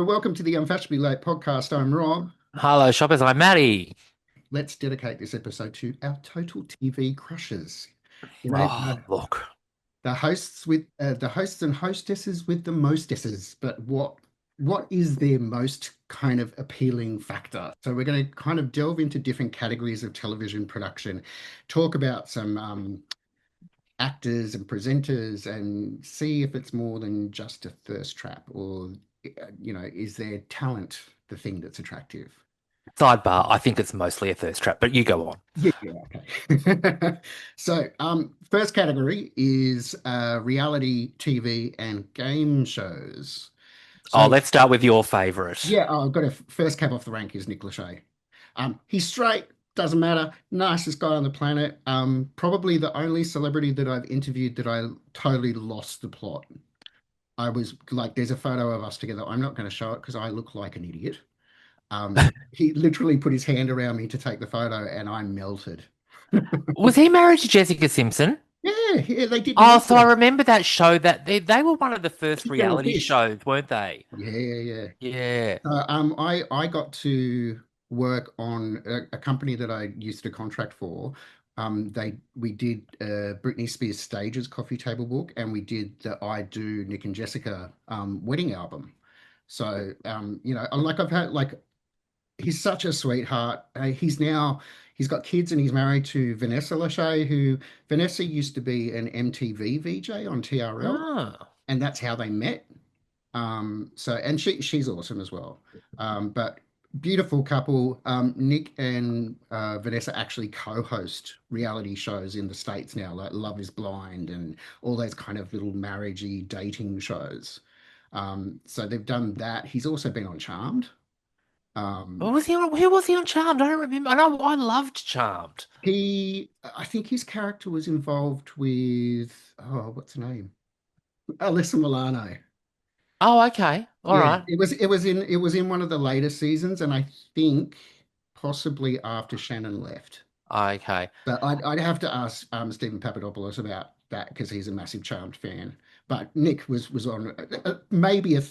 Welcome to the Unfashionably Late podcast. I'm Rob. Hello, shoppers. I'm Maddie. Let's dedicate this episode to our total TV crushes. You know, Oh, look. the hosts and hostesses with the mostesses, but what is their most kind of appealing factor? So we're going to kind of delve into different categories of television production, talk about some actors and presenters, and see if it's more than just a thirst trap, or is their talent the thing that's attractive? Sidebar, I think it's mostly a thirst trap, but you go on. Yeah, yeah, okay. So, first category is reality TV and game shows. Oh, So, let's start with your favorite. yeah, I've got a first cab off the rank is Nick Lachey. He's straight, doesn't matter, nicest guy on the planet. Probably the only celebrity that I've interviewed that I totally lost the plot. I was like, there's a photo of us together. I'm not going to show it because I look like an idiot. He literally put his hand around me to take the photo, and I melted. Was he married to Jessica Simpson? Yeah, yeah, they did Oh, so I Melbourne. remember that show that they were one of the first Chicken and reality fish. shows, weren't they? Yeah, yeah, yeah. Yeah. I got to work on a company that I used to contract for. We did Britney Spears Stages coffee table book, and we did the I Do Nick and Jessica wedding album. So like I've had like he's such a sweetheart. He's got kids and he's married to Vanessa Lachey, who Vanessa used to be an MTV VJ on TRL, Oh. and that's how they met. And she's awesome as well. But beautiful couple. Nick and Vanessa actually co-host reality shows in the States now, like Love is Blind and all those kind of little marriagey dating shows. So they've done that. He's also been on Charmed. What Um, was he on? Who was he on Charmed? I don't remember. I know I loved Charmed. I think his character was involved with, oh, what's her name? Alyssa Milano. Oh, okay. All Yeah, right. it was in one of the later seasons, and I think possibly after Shannon left. Okay. But I'd have to ask Stephen Papadopoulos about that because he's a massive Charmed fan. But Nick was on maybe a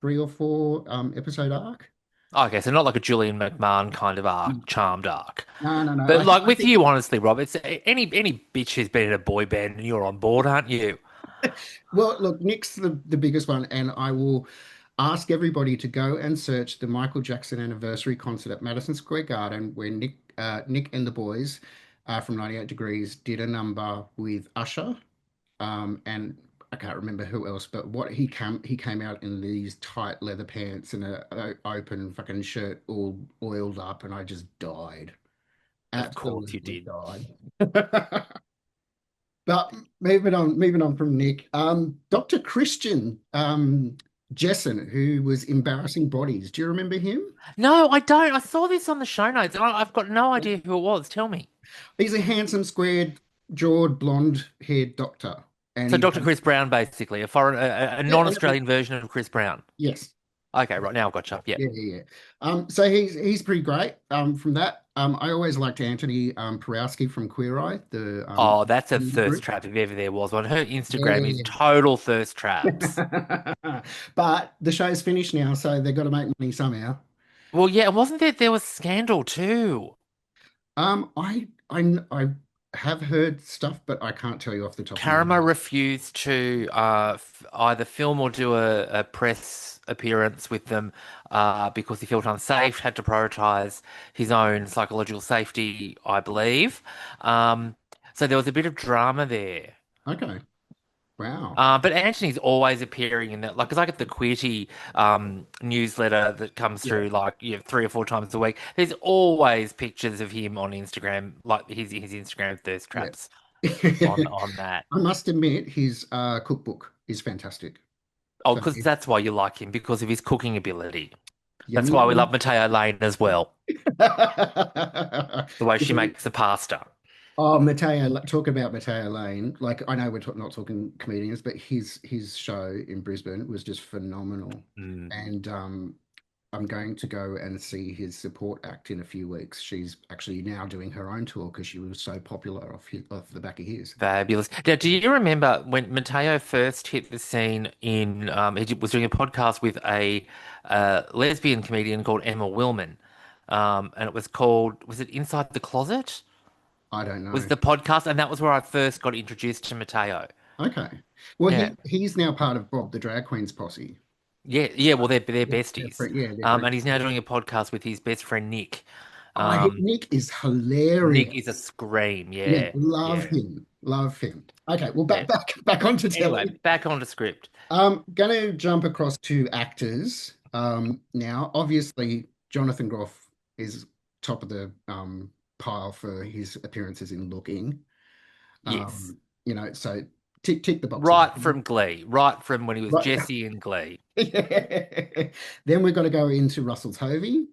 3 or 4 episode arc. Okay, so not like a Julian McMahon kind of arc, Charmed arc. No, no, no. But like I with think you, honestly, Rob, it's any bitch who's been in a boy band and you're on board, aren't you? well, look, Nick's the biggest one, and I will ask everybody to go and search the Michael Jackson anniversary concert at Madison Square Garden, where Nick and the boys from 98 Degrees did a number with Usher, and I can't remember who else, but what he came out in these tight leather pants and a open fucking shirt, all oiled up, and I just died, Of course you absolutely did. died. But moving on from Nick, Dr. Christian Jessen, who was embarrassing bodies. Do you remember him? No, I don't. I saw this on the show notes and I've got no idea who it was. Tell me. He's a handsome, squared-jawed, blonde-haired doctor, and So he Dr. has Chris Brown, basically, a yeah, non-Australian version of Chris Brown. yes, Okay, right now I've got you. Yeah. yeah, yeah, yeah. So he's pretty great. From that, I always liked Antoni Porowski from Queer Eye, the Oh, that's a thirst group. trap if ever there was one. Her Instagram is Yeah. total thirst traps. But the show's finished now, so they've got to make money somehow. Well, yeah, wasn't there was scandal too? I have heard stuff, but I can't tell you off the top of my Karamo head. refused to either film or do a press appearance with them because he felt unsafe, had to prioritize his own psychological safety, I believe. So there was a bit of drama there. Okay. Wow. But Anthony's always appearing in that, like, because I get the Queerty newsletter that comes Yeah. through like 3 or 4 times a week. There's always pictures of him on Instagram, like his Instagram thirst Yeah. traps on I on that. must admit, his cookbook is fantastic. Oh, So because that's why you like him, because of his cooking ability. That's yummy, why we yummy. love Mateo Lane as well. The way she makes the pasta. Oh, talk about Mateo Lane. Like, I know we're not talking comedians, but his show in Brisbane was just phenomenal. Mm. And I'm going to go and see his support act in a few weeks. She's actually now doing her off tour because she was so popular off the back of his. Fabulous. Now, do you remember when Mateo first hit the scene in, was doing a podcast with a lesbian comedian called Emma Willman, and it was called, was it Inside the Closet? I don't Was know. the podcast, and that was where I first got introduced to Mateo. Okay. Well, Yeah, he's now part of Bob the Drag Queen's posse. yeah, yeah. Well, they're Yeah, besties, they're friends. and he's now doing a podcast with his best friend Nick. Oh, Um, Nick is Nick is a hilarious. scream. Yeah, Yeah, love yeah, him. Love him. Okay, well, yeah. back onto Anyway, telly. back on the script. Gonna jump across to actors. Now, obviously, Jonathan Groff is top of the pile for his appearances in Looking. Yes. So tick the boxes. Right from Glee, right from when he was Right. Jesse in Glee. Then we're going to go into Russell Tovey,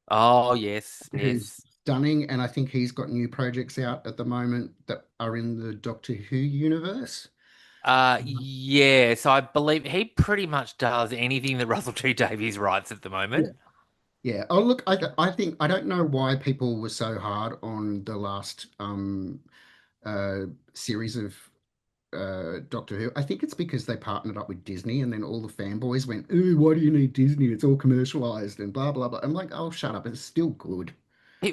Oh, yes, who's yes. stunning, and I think he's got new projects out at the moment that are in the Doctor Who universe. Yeah, so I believe he pretty much does anything that Russell T Davies writes at the Yeah. moment. Yeah. Oh, look, I think I don't know why people were so hard on the last uh series of Doctor Who. I think it's because they partnered up with Disney and then all the fanboys went, "Ooh, why do you need Disney? It's all commercialized and blah blah blah." I'm like, "Oh, shut up. It's still good."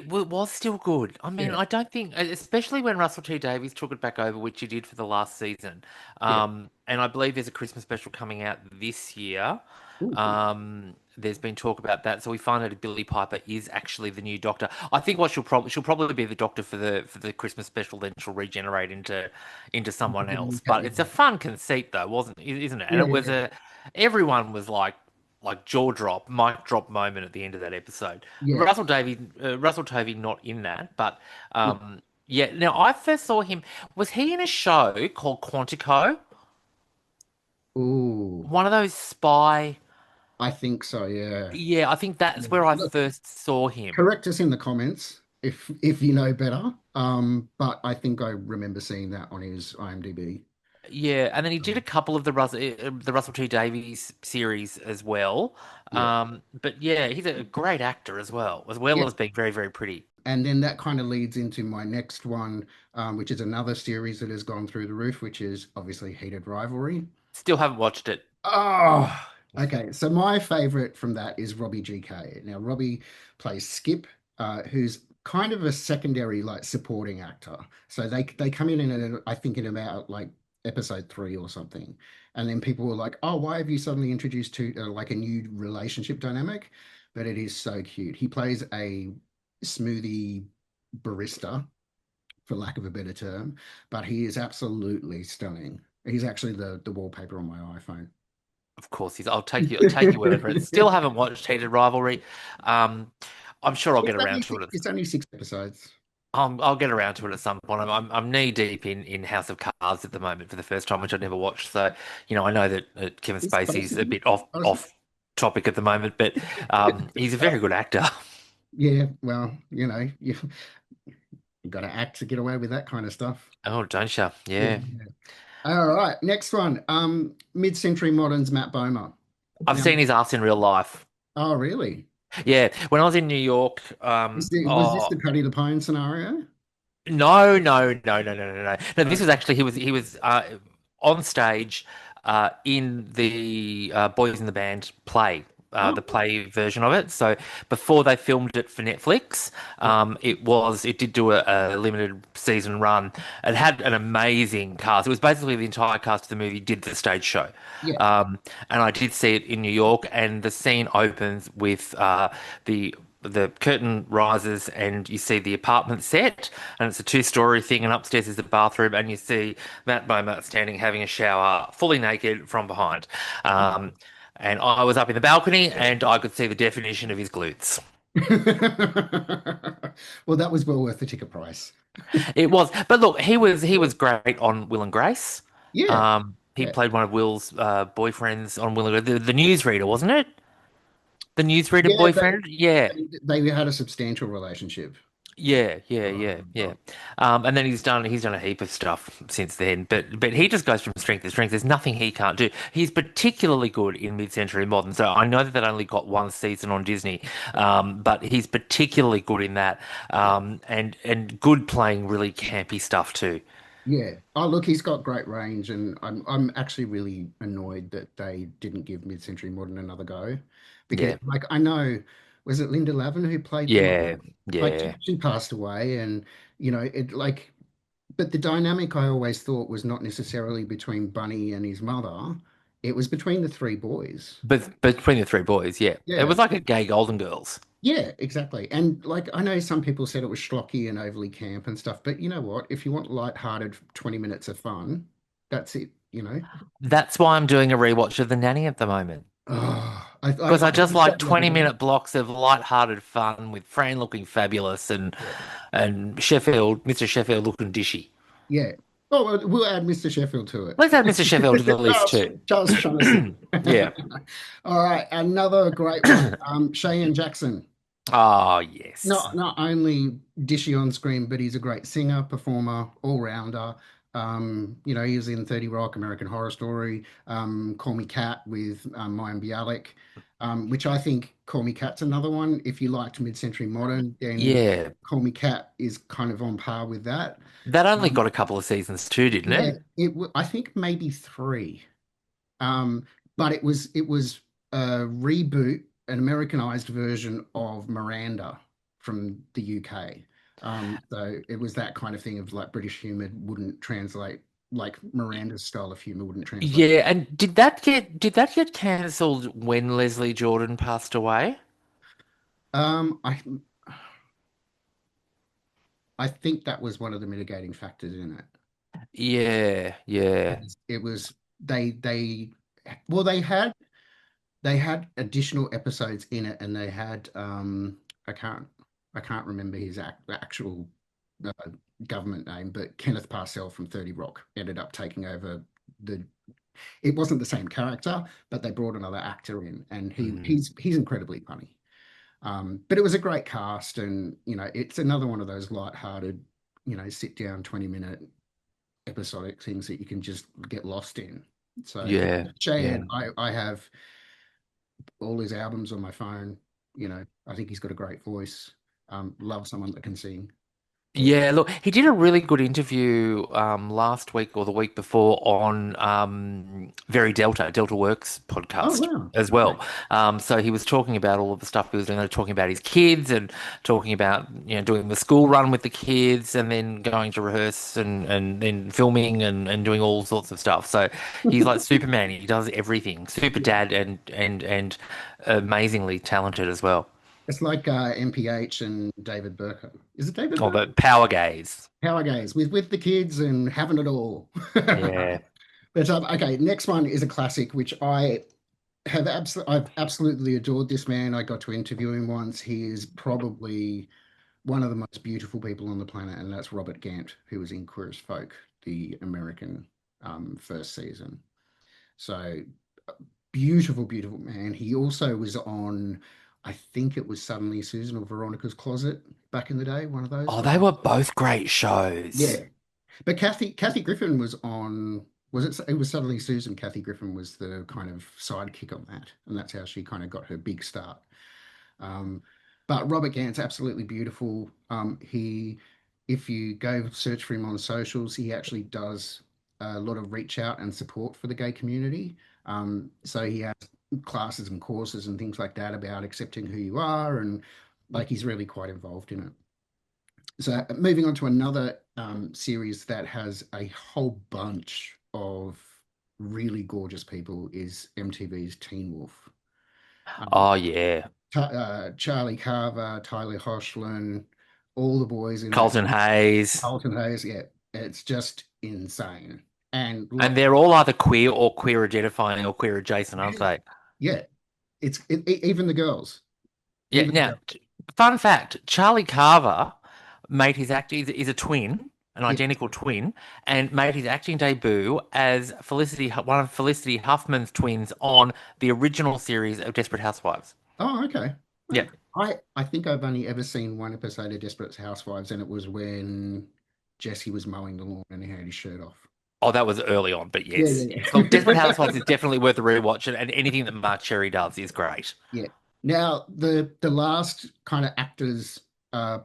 Was still good. I mean, Yeah. I don't think, especially when Russell T Davies took it back over, which he did for the last season. Yeah. And I believe there's a Christmas special coming out this year. Ooh, cool. There's been talk about that, so we find out if Billie Piper is actually the new Doctor. I think what she'll probably be the Doctor for the Christmas special. Then she'll regenerate into someone else. But it's a fun conceit, though, wasn't isn't it? And Yeah, it was yeah, everyone was like jaw drop, mic drop moment at the end of that episode. yeah. Russell Tovey not in that, but No. yeah. Now I first saw him. Was he in a show called Quantico? Ooh, One of those spy. I think so, yeah. Yeah, I think that's Yeah. where I Look, first saw him. correct us in the comments if you know better. But I think I remember seeing that on his IMDb. Yeah, and then he did a Um, couple of the Russell T Davies series as well. yeah. But yeah, he's a great actor as Yeah. well as being very, very pretty. And then that kind of leads into my next one, which is another series that has gone through the roof, which is obviously Heated Rivalry. Still haven't watched it. Oh, okay. So my favorite from that is Robbie GK. Now, Robbie plays Skip, who's kind of a secondary, like supporting actor. So they come in, I think in about like episode 3 or something, and then people were like, "Oh, why have you suddenly introduced to like a new relationship dynamic?" But it is so cute. He plays a smoothie barista, for lack of a better term, but he is absolutely stunning. He's actually the wallpaper on my iPhone. Of course, he's. I'll take your word for it. Still haven't watched Heated Rivalry. Um, I'm sure I'll get around to it. It's only 6 episodes. I'll get around to it at some point. I'm knee deep in House of Cards at the moment for the first time, which I've never watched. So, I know that Kevin It's Spacey's a basically, bit off honestly, off topic at the moment, but he's a very good actor. yeah, well, you got to act to get away with that kind of stuff. Oh, don't you? Yeah. Yeah. All right, next one. Mid-century moderns Matt Bomer. I've Now, seen his ass in real life. oh, really? Yeah, when I was in New York, Was this the Paddy Lapone scenario? no, no, no, no, no, no, no. No, this was actually he was on stage in the Boys in the Band play, Oh, the play version of it. So before they filmed it for Netflix, yeah, it did do a limited season run. It had an amazing cast. It was basically the entire cast of the movie did the stage show. yeah. Um, and I did see it in New York, and the scene opens with the the curtain rises and you see the apartment set, and it's a two-story thing, and upstairs is the bathroom, and you see Matt Bomer standing having a shower, fully naked from behind. Um, and I was up in the balcony, and I could see the definition of his glutes. Well, that was well worth the ticket price. It was, but look, he was great on Will and Grace. Yeah, He yeah, played one of Will's boyfriends on Will and Grace, the newsreader, wasn't it? The newsreader yeah. boyfriend? Yeah. They had a substantial relationship. Yeah, yeah, yeah, Uh, yeah. And then he's done a heap of stuff since then. But he just goes from strength to strength. There's nothing he can't do. He's particularly good in mid-century modern. So I know that that only got one season on Disney, but he's particularly good in that. And good playing really campy stuff too. yeah. Oh, look, he's got great range, and I'm actually really annoyed that they didn't give mid-century modern another go, because Yeah, like I know, was it Linda Lavin who played the yeah, mum? Like yeah. she passed away, and it like, but the dynamic I always thought was not necessarily between Bunny and his mother. It was between the three boys. But between the three boys, yeah, it Yeah, was like a gay Golden Girls. yeah, exactly. And like I know some people said it was schlocky and overly camp and stuff, but you know what? If you want light-hearted 20 minutes of fun, that's it. That's why I'm doing a rewatch of The Nanny at the moment. Oh, Because I I just watched like that the other 20 day. minute blocks of light-hearted fun with Fran looking fabulous and Yeah. Mr. Sheffield looking dishy. Yeah. Oh, well, we'll add Mr. Sheffield to it. Let's add Mr. Sheffield to the list Charles, too. Charles Shaughnessy. Yeah. All right, another great one. Cheyenne Jackson. Oh, yes. Not only dishy on screen, but he's a great singer, performer, all rounder. He was in 30 Rock, American Horror Story, Call Me Kat with Mayim Bialik, which I think Call Me Kat's another one. If you liked mid-century modern, then Yeah. Call Me Kat is kind of on par with that. That only Um, got a couple of seasons too, didn't yeah, it? I think maybe three. Um, but it was a reboot, an Americanized version of Miranda from the UK. So it was that kind of thing of like British humor wouldn't translate, like Miranda's style of humor wouldn't translate. Yeah, and did that get cancelled when Leslie Jordan passed away? Um, I I think that was one of the mitigating factors in it. Yeah, yeah. It was they well they had additional episodes in it, and they had I can't I can't remember his actual uh, government name, but Kenneth Parcell from 30 Rock ended up taking over the. It wasn't the same character, but they brought another actor in, and he Mm. he's incredibly funny. But it was a great cast, and it's another one of those light-hearted, sit down 20-minute episodic things that you can just get lost in. So Yeah, yeah. Cheyenne, I have all his albums on my phone. I think he's got a great voice. Love someone that can sing. Yeah, look, he did a really good interview last week or the week before on Very Delta Works Oh podcast wow. as Okay. well. So he was talking about all of the stuff he was doing, talking about his kids and talking about doing the school run with the kids and then going to rehearse and then filming and doing all sorts of stuff. So he's like Superman. He does everything. Super Yeah. dad and amazingly talented as well. It's like MPH and David Burko. Is it David Oh, Burko? the power gaze. Power Gaze with the kids and having it all. Yeah. But okay, next one is a classic, which I've absolutely adored this man. I got to interview him once. He is probably one of the most beautiful people on the planet, and that's Robert Gant, who was in Queer as Folk, the American first season. So beautiful, beautiful man. He also was on, I think it was Suddenly Susan or Veronica's Closet back in the day, one of those. Oh, they were both great shows. Yeah. But Kathy Griffin was on, it was Suddenly Susan. Kathy Griffin was the kind of sidekick on that, and that's how she kind of got her big start. Um, but Robert Gant's absolutely beautiful. If you go search for him on socials, he actually does a lot of reach out and support for the gay community. So he has classes and courses and things like that about accepting who you are, and like he's really quite involved in it. So moving on to another series that has a whole bunch of really gorgeous people is MTV's Teen Wolf. Um, Oh yeah. Charlie Carver, Tyler Hoechlin, all the boys in it. Colton Hayes. Carlton Hayes, yeah, it's just insane. And And they're all either queer or queer identifying or queer adjacent, aren't they? yeah, even the girls, Yeah. even the Now, girls. fun fact, Charlie Carver made his act is a twin, an Yeah. identical twin, and made his acting debut as one of Felicity Huffman's twins on the original series of Desperate Housewives. Oh, okay. Yeah. I think I've only ever seen one episode of Desperate Housewives, and it was when Jesse was mowing the lawn and he had his shirt off. Oh, that was early on, but Yeah, yes, yeah, yes. Look, Desperate Housewives is yeah. definitely worth a rewatch, and anything that Mark Cherry does is great. Yeah. Now the last kind of actors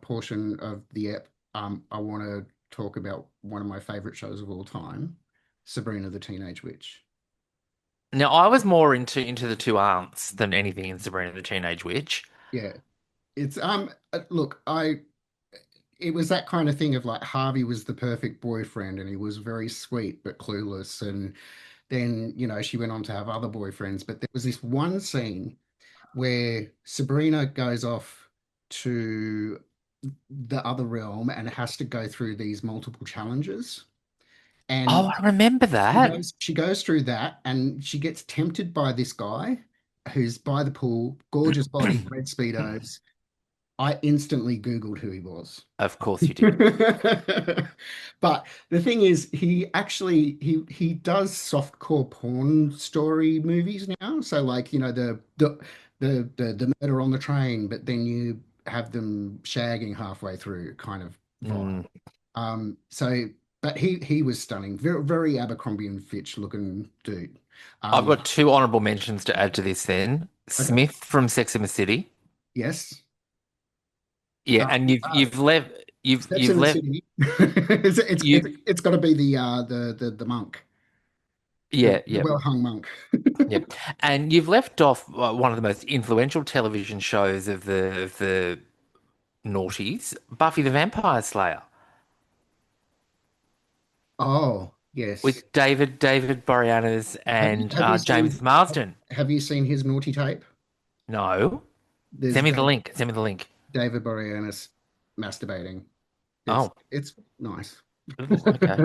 portion of the ep, I want to talk about one of my favorite shows of all time, Sabrina the Teenage Witch. Now, I was more into the two aunts than anything in Sabrina the Teenage Witch. Yeah. It's look, I it was that kind of thing of like Harvey was the perfect boyfriend and he was very sweet but clueless, and then she went on to have other boyfriends, but there was this one scene where Sabrina goes off to the other realm and has to go through these multiple challenges. And Oh, I remember that. she goes through that and she gets tempted by this guy who's by the pool, gorgeous body, red speedos. I instantly Googled who he was. Of course you did. But the thing is, he actually he does softcore porn story movies now. So like, the murder on the train, but then you have them shagging halfway through kind of vibe. Mm. So but he was stunning. Very, very Abercrombie and Fitch looking dude. I've Um, got two honorable mentions to add to this then. okay. Smith from Sex and the City. Yes. Yeah, Uh, and uh, Steps you've in the left City. It's got to be the monk. The, yeah, the yeah, well-hung monk. yeah. And you've left off one of the most influential television shows of the noughties, Buffy the Vampire Slayer, Oh, yes. with David Boreanaz and James Marsden. Have you seen his naughty tape? No. There's Send me the link. Send me the link. David Boreanaz masturbating. It's Oh, it's nice. ooh, okay.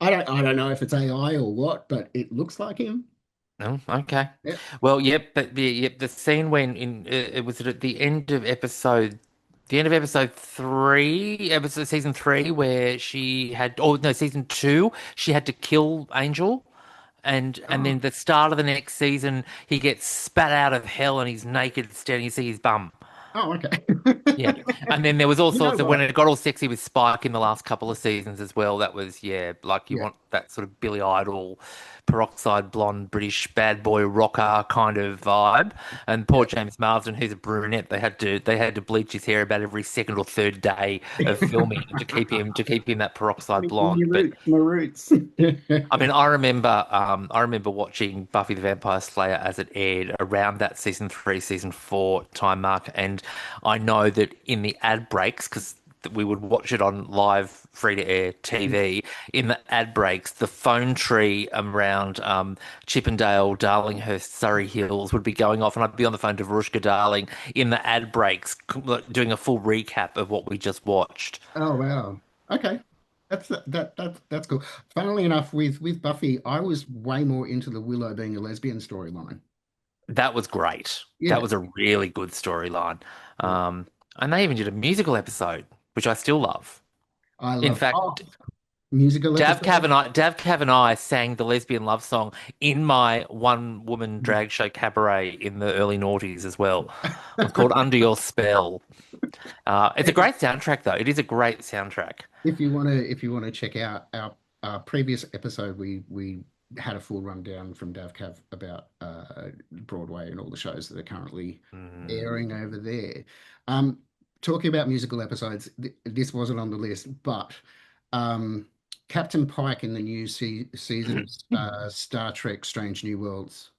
I don't know if it's AI or what, but it looks like him. Oh, okay. Yeah. Well, yep, but the scene when it was at the end of episode three, episode season three, where she had, oh no, season two, she had to kill Angel, and Oh, then the start of the next season, he gets spat out of hell and he's naked, standing, you see his bum. oh, okay. Yeah. And then there was all You know sorts of when what? it got all sexy with Spike in the last couple of seasons as well. That was, yeah, like you Yeah. want that sort of Billy Idol, peroxide blonde British bad boy rocker kind of vibe. And poor James Marsden, who's a brunette, they had to bleach his hair about every second or third day of filming to keep him that peroxide blonde. But My roots. I mean, I remember watching Buffy the Vampire Slayer as it aired around that season three, season four time mark, and I know that in the ad breaks, because we would watch it on live free-to-air TV, in the ad breaks, the phone tree around Chippendale, Darlinghurst, Surrey Hills would be going off, and I'd be on the phone to Varushka Darling in the ad breaks, doing a full recap of what we just watched. Oh wow. Okay. That's cool. Funnily enough, with Buffy, I was way more into the Willow being a lesbian storyline. That was great. That Yeah. was a really good storyline. Yeah. And they even did a musical episode, which I still love. I In love fact, musical episode. Dav Cav and I sang the lesbian love song in my one-woman drag show cabaret in the early noughties as well. It was called Under Your Spell. It's a great soundtrack, though. It is a great soundtrack. If you want to check out our previous episode, we had a full rundown from Dav Cav about Broadway and all the shows that are currently Mm. airing over there. Um, Talking about musical episodes, this wasn't on the list, but um, Captain Pike in the new season of Star Trek: Strange New Worlds,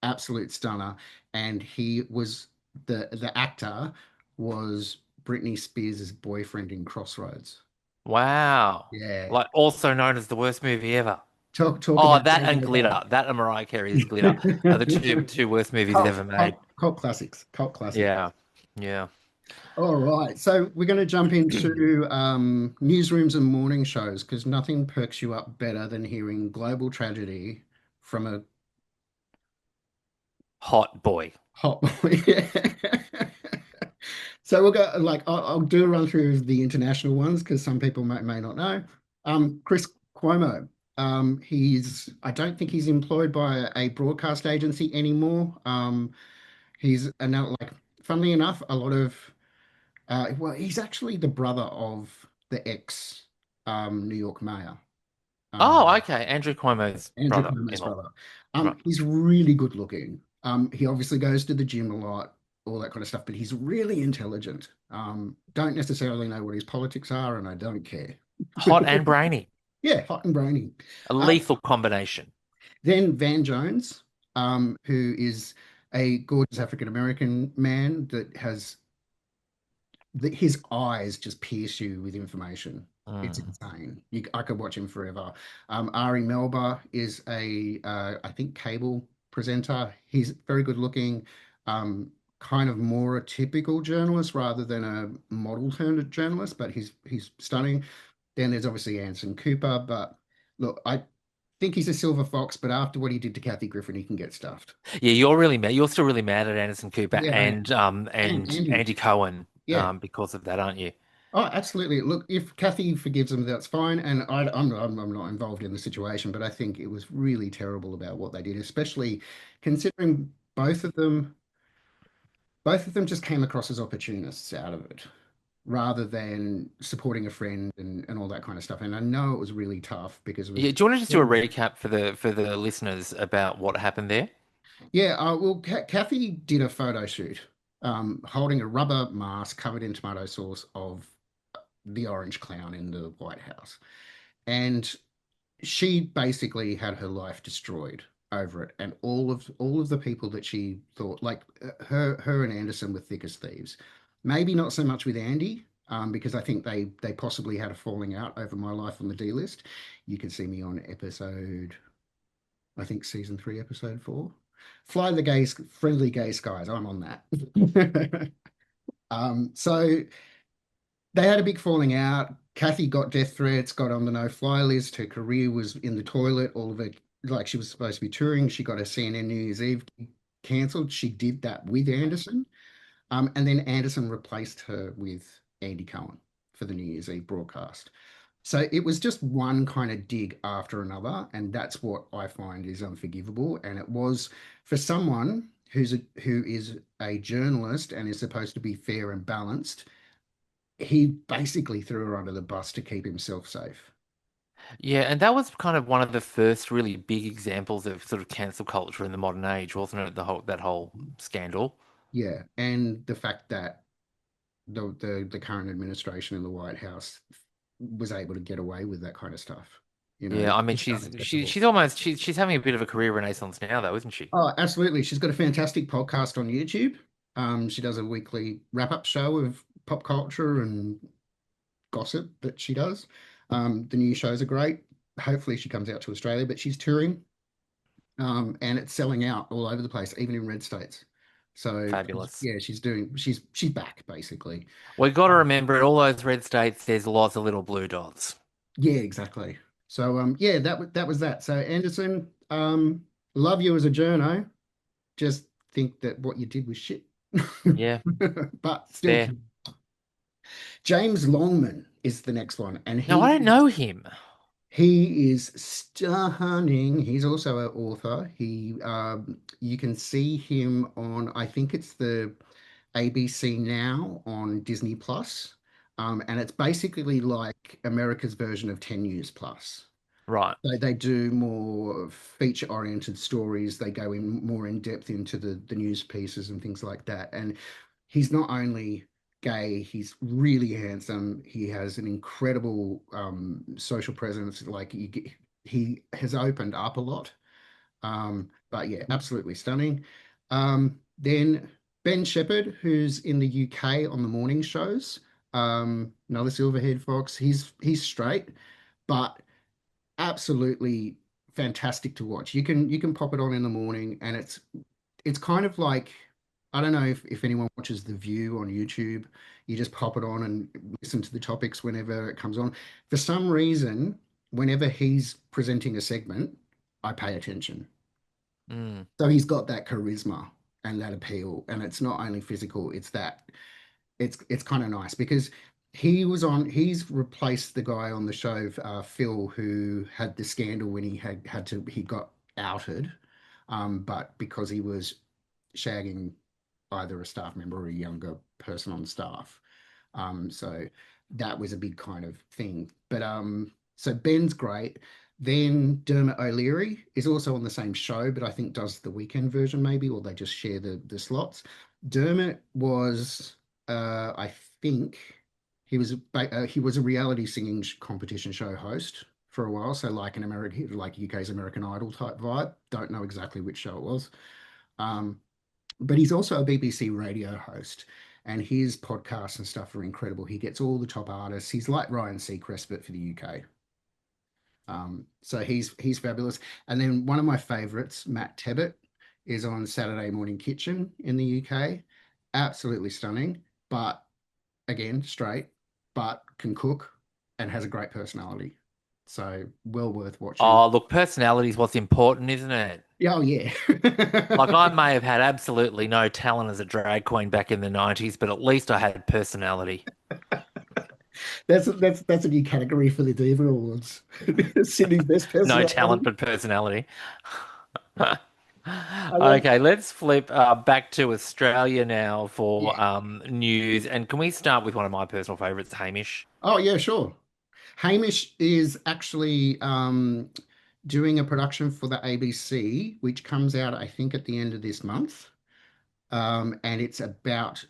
absolute stunner, and he was the actor was Britney Spears' boyfriend in Crossroads. Wow. Yeah. Like also known as the worst movie ever. Talk Oh, about that David and Glitter. That and Mariah Carey's Glitter are the two worst movies cult, ever made. cult classics, cult classics. Yeah. Yeah. All right, so we're going to jump into newsrooms and morning shows because nothing perks you up better than hearing global tragedy from a Hot boy. hot boy. So we'll go like I'll do a run through of the international ones because some people may not know. Chris Cuomo. I don't think he's employed by a broadcast agency anymore. He's now like funnily enough, a lot of well, he's actually the brother of the ex New York mayor, Oh, um, okay. Andrew Cuomo's Andrew Cuomo's brother-in-law. brother. Right. He's really good looking. He obviously goes to the gym a lot, all that kind of stuff, but he's really intelligent. Don't necessarily know what his politics are, and I don't care. Hot and brainy. Yeah, hot and brainy. A Uh, lethal combination. then Van Jones, who is a gorgeous African American man that has his eyes just pierce you with information. It's Mm. insane. I could watch him forever. Ari Melber is I think, cable presenter. He's very good looking, kind of more a typical journalist rather than a model turned journalist, but he's stunning. Then there's obviously Anderson Cooper, but look, I think he's a silver fox, but after what he did to Kathy Griffin, he can get stuffed. Yeah, you're really mad. You're still really mad at Anderson Cooper Yeah, I am. And and Andy, Andy Cohen yeah. because of that, aren't you? Oh, absolutely. Look, if Kathy forgives him, that's fine. And I'm not involved in the situation, but I think it was really terrible about what they did, especially considering both of them just came across as opportunists out of it, rather than supporting a friend and all that kind of stuff. And I know it was really tough because it was, Yeah, do you want to just do a recap for the listeners about what happened there? yeah. Well, Kathy did a photo shoot, holding a rubber mask covered in tomato sauce of the orange clown in the White House. And she basically had her life destroyed over it, and all of the people that she thought, like, her and Anderson were thick as thieves. Maybe not so much with Andy, because I think they possibly had a falling out over My Life on the D List. You can see me on episode, I think, season 3, episode 4. Fly the Gay Friendly Gay Skies. I'm on that. So they had a big falling out. Kathy got death threats, got on the no-fly list. Her career was in the toilet. All of it, like, she was supposed to be touring. She got a CNN New Year's Eve cancelled. She did that with Anderson. And then Anderson replaced her with Andy Cohen for the New Year's Eve broadcast. So it was just one kind of dig after another. And that's what I find is unforgivable. And it was for someone who is a journalist and is supposed to be fair and balanced. He basically threw her under the bus to keep himself safe. Yeah, and that was kind of one of the first really big examples of sort of cancel culture in the modern age, wasn't it? That whole scandal. Yeah, and the fact that the current administration in the White House was able to get away with that kind of stuff, Yeah, I mean it's unacceptable. she's having a bit of a career renaissance now though, isn't she? Oh, absolutely. She's got a fantastic podcast on YouTube. She does a weekly wrap-up show of pop culture and gossip that she does. The new shows are great. Hopefully she comes out to Australia, but she's touring. And it's selling out all over the place, even in red states. So Fabulous. yeah, she's back basically. We got to Um, remember in all those red states, there's lots of little blue dots. yeah, exactly. So yeah, that was that. So Anderson, love you as a journo. Just think that what you did was shit. Yeah, But still, fair. James Longman is the next one, and No, I don't know him. he is stunning. He's also an author. You can see him on, I think it's the ABC Now on Disney Plus. And it's basically like America's version of 10 News Plus. Right. They do more feature-oriented stories. They go in more in depth into the news pieces and things like that. And he's not only gay, he's really handsome. He has an incredible social presence. Like, he has opened up a lot. But yeah, absolutely stunning. Then Ben Shephard, who's in the UK on the morning shows, another silverhead fox. He's straight, but absolutely fantastic to watch. You can pop it on in the morning, and it's kind of like, I don't know if anyone watches The View on YouTube. You just pop it on and listen to the topics whenever it comes on. For some reason, whenever he's presenting a segment, I pay attention. Mm. So he's got that charisma and that appeal, and it's not only physical, it's kind of nice because he's replaced the guy on the show, Phil, who had the scandal when he got outed, but because he was shagging either a staff member or a younger person on staff. So that was a big kind of thing. But so Ben's great. Then Dermot O'Leary is also on the same show, but I think does the weekend version maybe, or they just share the slots. Dermot was, I think, he was a reality singing competition show host for a while. So like an American, like UK's American Idol type vibe. Don't know exactly which show it was. Um, but he's also a BBC radio host, and his podcasts and stuff are incredible. He gets all the top artists. He's like Ryan Seacrest, but for the UK. So he's fabulous. And then one of my favorites, Matt Tebbut, is on Saturday Morning Kitchen in the UK. Absolutely stunning, but again, straight, but can cook and has a great personality. So well worth watching. Oh, look, personality is what's important, isn't it? Yeah, oh yeah. Like I may have had absolutely no talent as a drag queen back in the 90s, but at least I had personality. That's a new category for the Diva Awards. Sydney's best No talent, personality. but personality. I love. Okay, let's flip back to Australia now Yeah. for news. And can we start with one of my personal favourites, Hamish? Oh yeah, sure. Hamish is actually doing a production for the ABC, which comes out, I think, at the end of this month. And it's about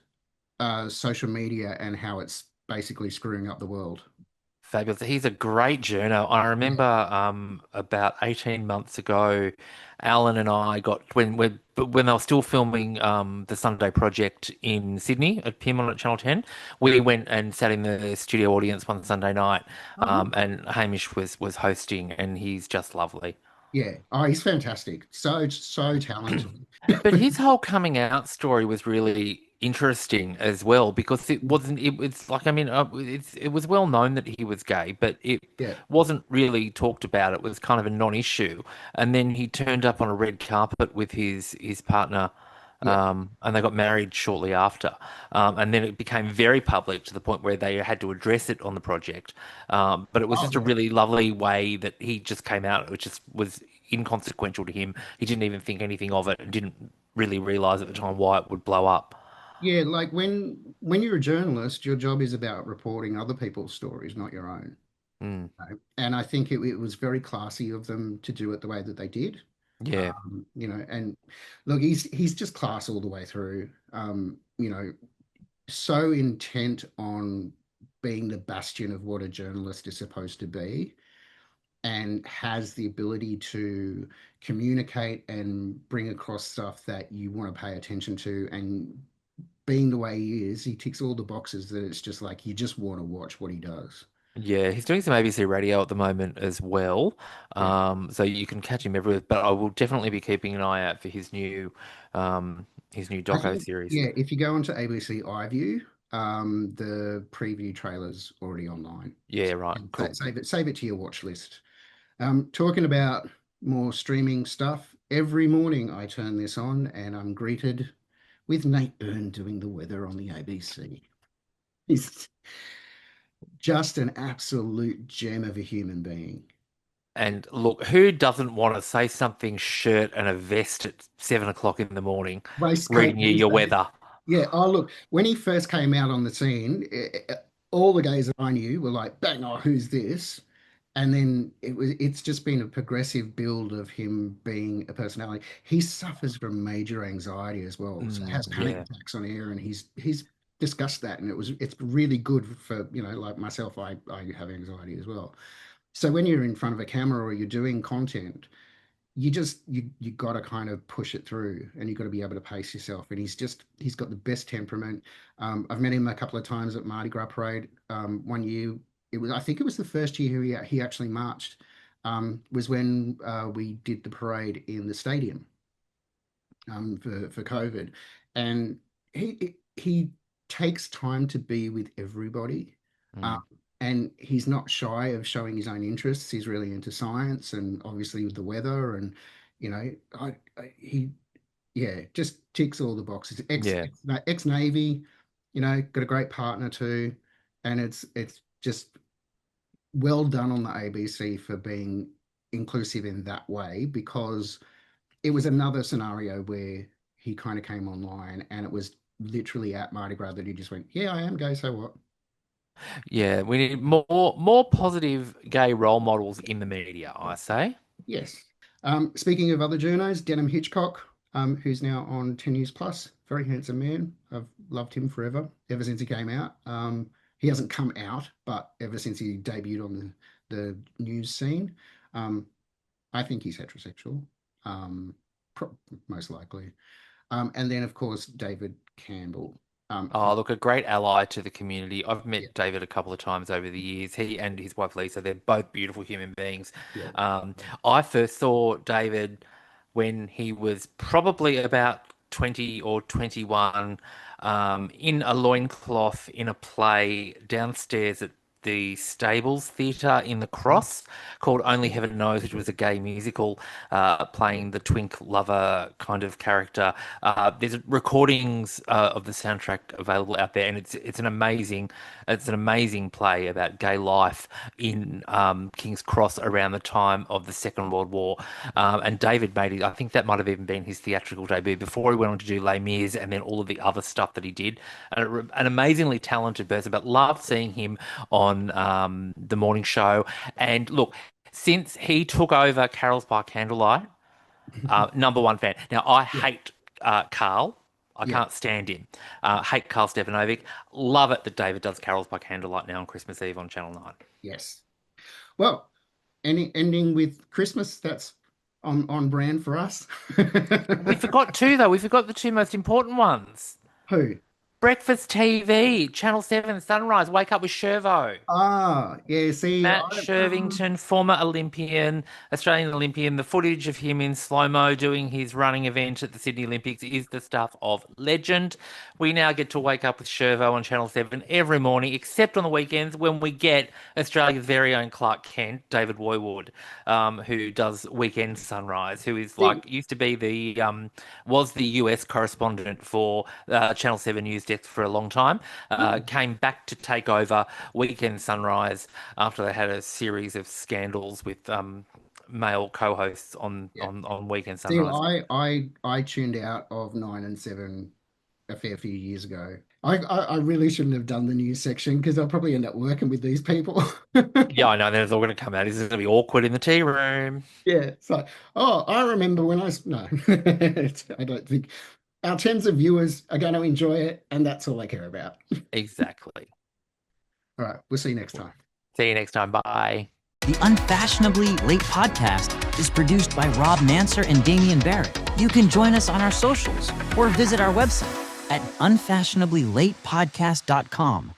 social media and how it's basically screwing up the world. Fabulous. He's a great journo. I remember Yeah. about 18 months ago, Alan and I got when they were still filming the Sunday Project in Sydney at Pyrmont at Channel 10. We went and sat in the studio audience one Sunday night, Oh, and Hamish was hosting, and he's just lovely. yeah. Oh, he's fantastic. So talented. But his whole coming out story was really interesting as well because it wasn't it's like I mean it was well known that he was gay, but it Yeah. wasn't really talked about. It was kind of a non-issue. And then he turned up on a red carpet with his partner, Yeah. and they got married shortly after. And then it became very public to the point where they had to address it on the project. But it was Oh, just a yeah. really lovely way that he just came out. It just was inconsequential to him. He didn't even think anything of it and didn't really realize at the time why it would blow up. Yeah, like when you're a journalist, your job is about reporting other people's stories, not your own. Mm, And I think it was very classy of them to do it the way that they did. yeah, And look, he's just class all the way through. So intent on being the bastion of what a journalist is supposed to be, and has the ability to communicate and bring across stuff that you want to pay attention to. And being the way he is, he ticks all the boxes that it's just like you just want to watch what he does. yeah. He's doing some ABC radio at the moment as well, Yeah. so you can catch him everywhere. But I will definitely be keeping an eye out for his new I doco think, series. yeah, if you go onto ABC iView, the preview trailer's already online. Yeah, right, cool. Save it to your watch list. Talking about more streaming stuff, every morning I turn this on and I'm greeted with Nate Byrne doing the weather on the ABC. He's just an absolute gem of a human being. And look, who doesn't want to say something shirt and a vest at 7 o'clock in the morning, Waistcoat reading you these your days. weather? Yeah. Oh, look, when he first came out on the scene, all the guys that I knew were like, bang, oh, who's this? And then it's just been a progressive build of him being a personality. He suffers from major anxiety as well. So has panic Yeah, attacks on air, and he's discussed that, and it's really good for, like myself, I have anxiety as well. So when you're in front of a camera or you're doing content, you got to kind of push it through, and you got to be able to pace yourself. And he's got the best temperament. I've met him a couple of times at Mardi Gras parade. One year, I think it was the first year he actually marched. Was when we did the parade in the stadium, for COVID, and he takes time to be with everybody, um, mm, and he's not shy of showing his own interests. He's really into science, and obviously with the weather, and he yeah, just ticks all the boxes. yeah. Ex Navy, got a great partner too, and it's just well done on the ABC for being inclusive in that way, because it was another scenario where he kind of came online, and it was literally at Mardi Gras that he just went, "Yeah, I am gay, so what?" Yeah, we need more positive gay role models in the media, I say. Yes. Speaking of other journos, Denham Hitchcock, who's now on 10 News Plus, very handsome man. I've loved him forever, ever since he came out. He hasn't come out, but ever since he debuted on the news scene, um, I think he's heterosexual, um, most likely. And then, of course, David Campbell. Oh, look, a great ally to the community. I've Yeah, met David a couple of times over the years. He and his wife Lisa, they're both beautiful human beings. yeah. I first saw David when he was probably about 20 or 21, in a loincloth in a play downstairs at the Stables Theatre in the Cross called Only Heaven Knows, which was a gay musical playing the twink lover kind of character. There's recordings of the soundtrack available out there, and it's an amazing play about gay life in King's Cross around the time of the Second World War. And David made it. I think that might have even been his theatrical debut before he went on to do Les Mis and then all of the other stuff that he did. An amazingly talented person, but loved seeing him on the morning show. And look, since he took over Carol's by Candlelight, number one fan. Now, I Yeah, hate Carl. I yeah, can't stand him. Hate Carl Stefanovic. Love it that David does Carols by Candlelight now on Christmas Eve on Channel 9. yes. Well, any ending with Christmas, that's on brand for us. We forgot two, though. We forgot the two most important ones. Who? Breakfast TV, Channel 7, Sunrise, Wake Up with Shervo. Ah, yeah, see, Matt Shervington, former Olympian, Australian Olympian. The footage of him in slow-mo doing his running event at the Sydney Olympics is the stuff of legend. We now get to wake up with Shervo on Channel 7 every morning, except on the weekends when we get Australia's very own Clark Kent, David Woywood, who does Weekend Sunrise, who is see, used to be was the US correspondent for Channel 7 News Desk for a long time, oh, came back to take over Weekend Sunrise after they had a series of scandals with male co-hosts on, yeah. on Weekend See, Sunrise. I tuned out of 9 and 7 a fair few years ago. I really shouldn't have done the news section because I'll probably end up working with these people. Yeah, I know. Then it's all going to come out. This is going to be awkward in the tea room. Yeah, so oh, I remember when no, I don't think our tens of viewers are going to enjoy it, and that's all I care about. Exactly. All right, we'll see you next time. See you next time. Bye. The Unfashionably Late podcast is produced by Rob Manser and Damian Barrett. You can join us on our socials or visit our website at unfashionablylatepodcast.com.